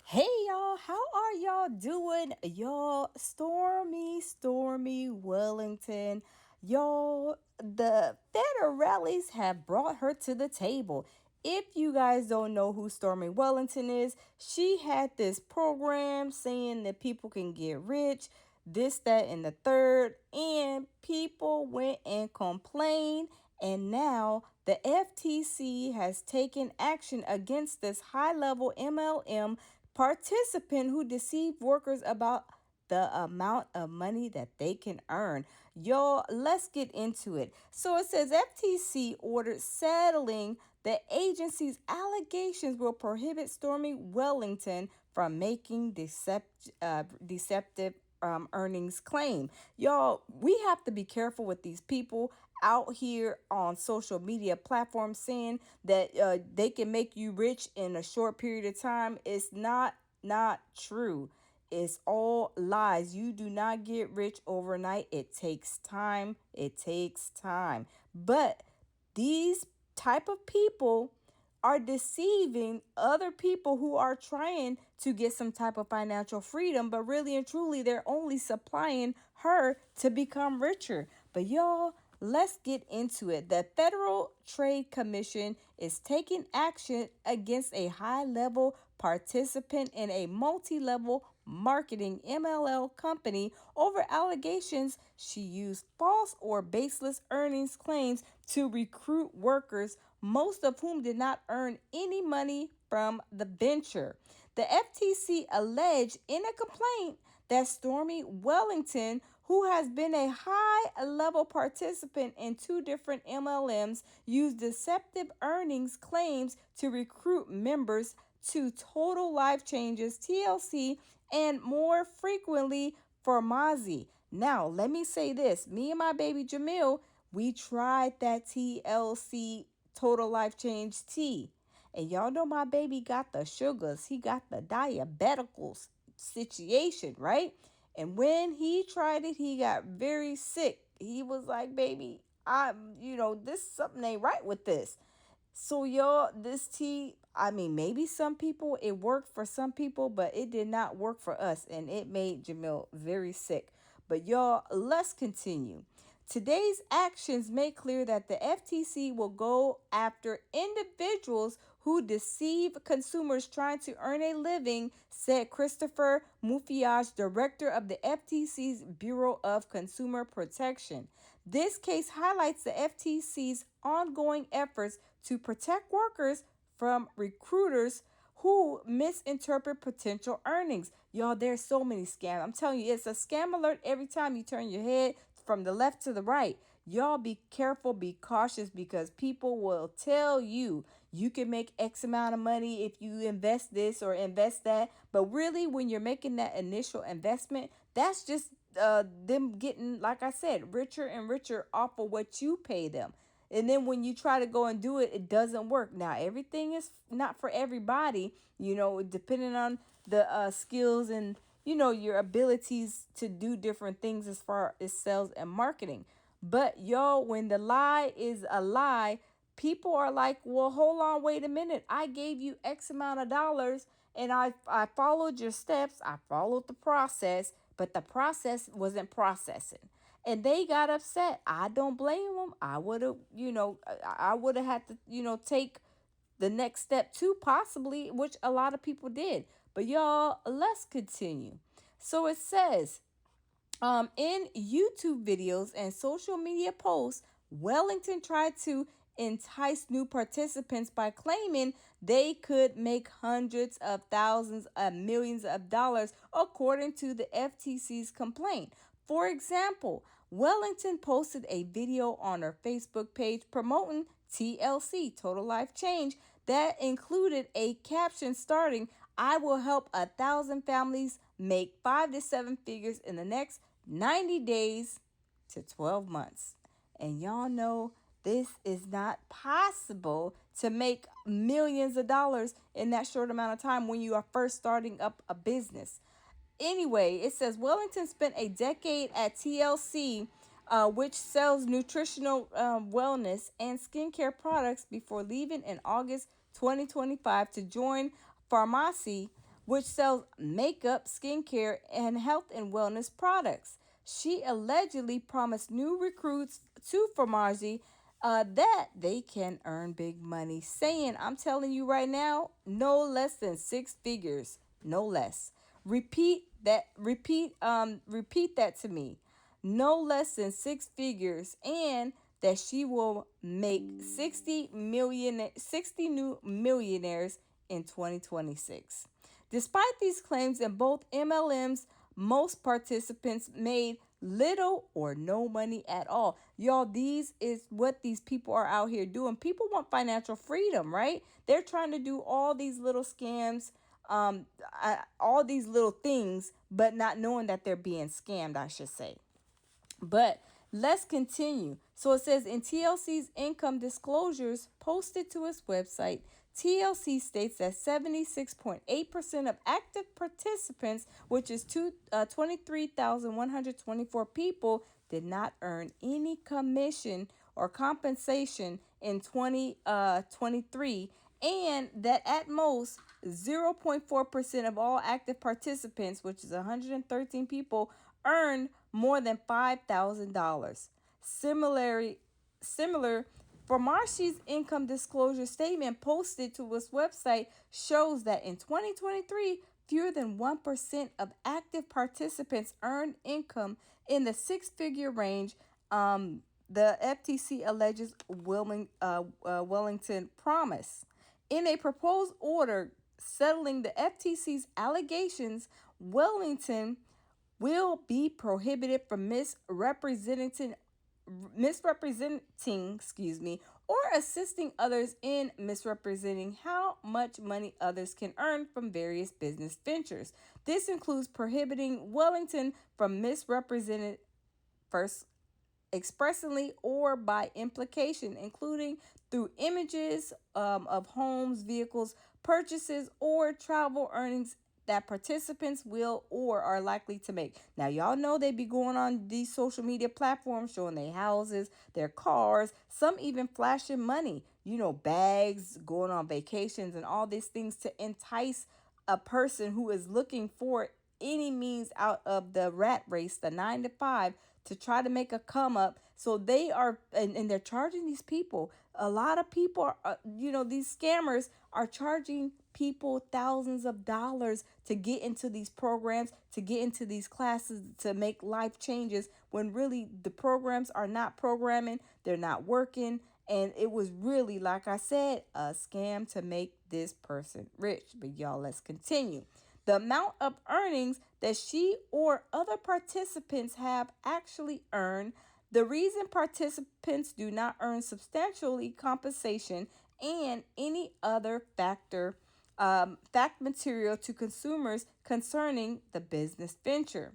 Hey y'all, how are y'all doing? Y'all, Stormy, Wellington. Y'all, the federales have brought her to the table. If you guys don't know who Stormy Wellington is, she had this program saying that people can get rich, this, that, and the third, and people went and complained. And now the FTC has taken action against this high level MLM participant who deceived workers about the amount of money that they can earn. Y'all, let's get into it. So it says FTC ordered settling the agency's allegations will prohibit Stormy Wellington from making deceptive earnings claim. Y'all, we have to be careful with these people out here on social media platforms saying that they can make you rich in a short period of time. It's not true. It's all lies. You do not get rich overnight. It takes time. It takes time. But these type of people are deceiving other people who are trying to get some type of financial freedom, but really and truly they're only supplying her to become richer. But y'all, let's get into it. The Federal Trade Commission is taking action against a high-level participant in a multi-level marketing MLL company over allegations she used false or baseless earnings claims to recruit workers, most of whom did not earn any money from the venture. The FTC alleged in a complaint that Stormy Wellington, who has been a high level participant in two different MLMs, used deceptive earnings claims to recruit members to Total Life Changes, TLC, and more frequently for Mozzie. Now, let me say this. Me and my baby Jamil, we tried that TLC Total Life Change tea. And y'all know my baby got the sugars. He got the diabeticals situation, right? And when he tried it, he got very sick. He was like, baby, this something ain't right with this. So y'all, this tea, I mean, maybe some people, it worked for some people, but it did not work for us. And it made Jamil very sick. But y'all, let's continue. Today's actions make clear that the FTC will go after individuals who deceive consumers trying to earn a living, said Christopher Mufiage, director of the FTC's Bureau of Consumer Protection. This case highlights the FTC's ongoing efforts to protect workers from recruiters who misinterpret potential earnings. Y'all, there's so many scams. I'm telling you, it's a scam alert every time you turn your head from the left to the right. Y'all be careful, be cautious, because people will tell you you can make X amount of money if you invest this or invest that. But really, when you're making that initial investment, that's just them getting, like I said, richer and richer off of what you pay them. And then when you try to go and do it, it doesn't work. Now, everything is not for everybody, depending on the skills and, your abilities to do different things as far as sales and marketing. But y'all, when the lie is a lie, people are like, well, hold on, wait a minute. I gave you X amount of dollars and I followed your steps. I followed the process, but the process wasn't processing. And they got upset. I don't blame them. I would have, I would have had to, take the next step too, possibly, which a lot of people did. But y'all, let's continue. So it says, in YouTube videos and social media posts, Wellington tried to entice new participants by claiming they could make hundreds of thousands of millions of dollars, according to the FTC's complaint. For example, Wellington posted a video on her Facebook page promoting TLC, Total Life Change, that included a caption starting, I will help 1,000 families make 5 to 7 figures in the next 90 days to 12 months. And y'all know this is not possible to make millions of dollars in that short amount of time when you are first starting up a business. Anyway, it says Wellington spent a decade at TLC, which sells nutritional wellness and skincare products, before leaving in August 2025 to join Pharmacy, which sells makeup, skincare, and health and wellness products. She allegedly promised new recruits to Formaggio that they can earn big money, saying, I'm telling you right now, no less than six figures, no less. Repeat that to me. No less than six figures, and that she will make 60 new millionaires in 2026. Despite these claims in both MLMs, most participants made little or no money at all. Y'all, these is what these people are out here doing. People want financial freedom, right? They're trying to do all these little scams, all these little things, but not knowing that they're being scammed, I should say. But let's continue. So it says in TLC's income disclosures posted to its website, TLC states that 76.8% of active participants, which is 23,124 people, did not earn any commission or compensation in 2023, and that at most 0.4% of all active participants, which is 113 people, earned more than $5,000. Similar, Formaggio's income disclosure statement posted to its website shows that in 2023, fewer than 1% of active participants earned income in the six-figure range. The FTC alleges Wellington promise. In a proposed order settling the FTC's allegations, Wellington will be prohibited from misrepresenting, or assisting others in misrepresenting how much money others can earn from various business ventures. This includes prohibiting Wellington from misrepresenting first expressly or by implication, including through images of homes, vehicles, purchases, or travel earnings that participants will or are likely to make. Now, y'all know they be going on these social media platforms showing their houses, their cars, some even flashing money, bags, going on vacations, and all these things to entice a person who is looking for any means out of the rat race, the 9 to 5, to try to make a come up. So they are, and they're charging these people. A lot of people are, these scammers are charging people thousands of dollars to get into these programs, to get into these classes, to make life changes, when really the programs are not programming, they're not working. And it was really, like I said, a scam to make this person rich. But y'all, let's continue. The amount of earnings that she or other participants have actually earned, the reason participants do not earn substantially compensation, and any other fact material to consumers concerning the business venture.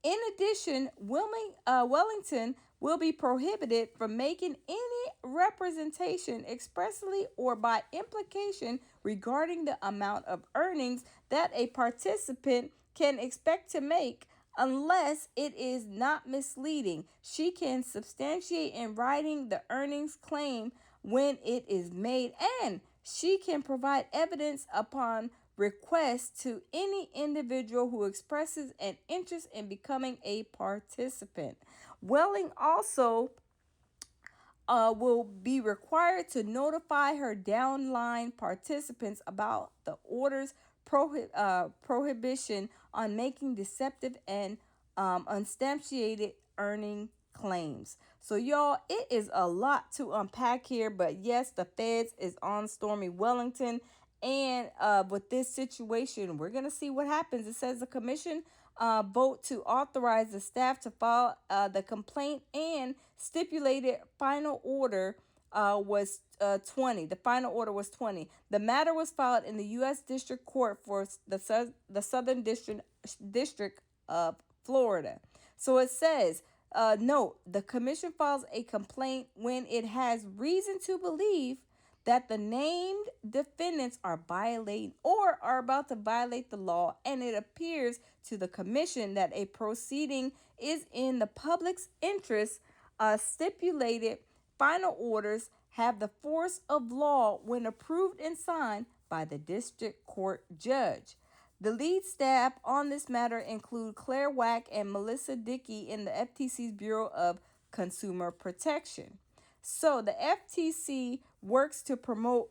In addition, Wellington will be prohibited from making any representation expressly or by implication regarding the amount of earnings that a participant can expect to make unless it is not misleading. She can substantiate in writing the earnings claim when it is made, and she can provide evidence upon request to any individual who expresses an interest in becoming a participant. Welling also will be required to notify her downline participants about the order's prohibition on making deceptive and unsubstantiated earning claims. So, y'all, it is a lot to unpack here, but yes, the feds is on Stormy Wellington. And with this situation, we're going to see what happens. It says the commission vote to authorize the staff to file the complaint, and stipulated final order was 20. The final order was 20. The matter was filed in the U.S. District Court for the Southern District of Florida. So it says, note, the commission files a complaint when it has reason to believe that the named defendants are violating or are about to violate the law, and it appears to the commission that a proceeding is in the public's interest. Stipulated final orders have the force of law when approved and signed by the district court judge. The lead staff on this matter include Claire Wack and Melissa Dickey in the FTC's Bureau of Consumer Protection. So the FTC works to promote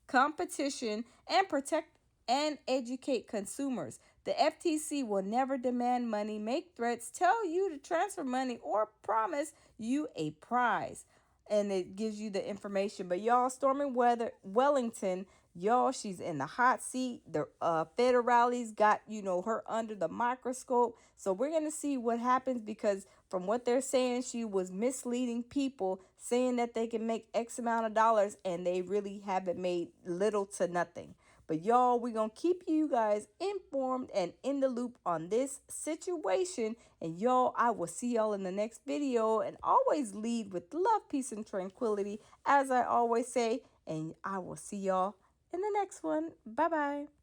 competition and protect and educate consumers. The FTC will never demand money, make threats, tell you to transfer money, or promise you a prize. And it gives you the information. But y'all, Stormy Wellington, y'all, she's in the hot seat. The federales got, her under the microscope. So we're going to see what happens, because from what they're saying, she was misleading people, saying that they can make X amount of dollars, and they really haven't made little to nothing. But y'all, we're going to keep you guys informed and in the loop on this situation. And y'all, I will see y'all in the next video. And always lead with love, peace, and tranquility, as I always say. And I will see y'all in the next one. Bye-bye.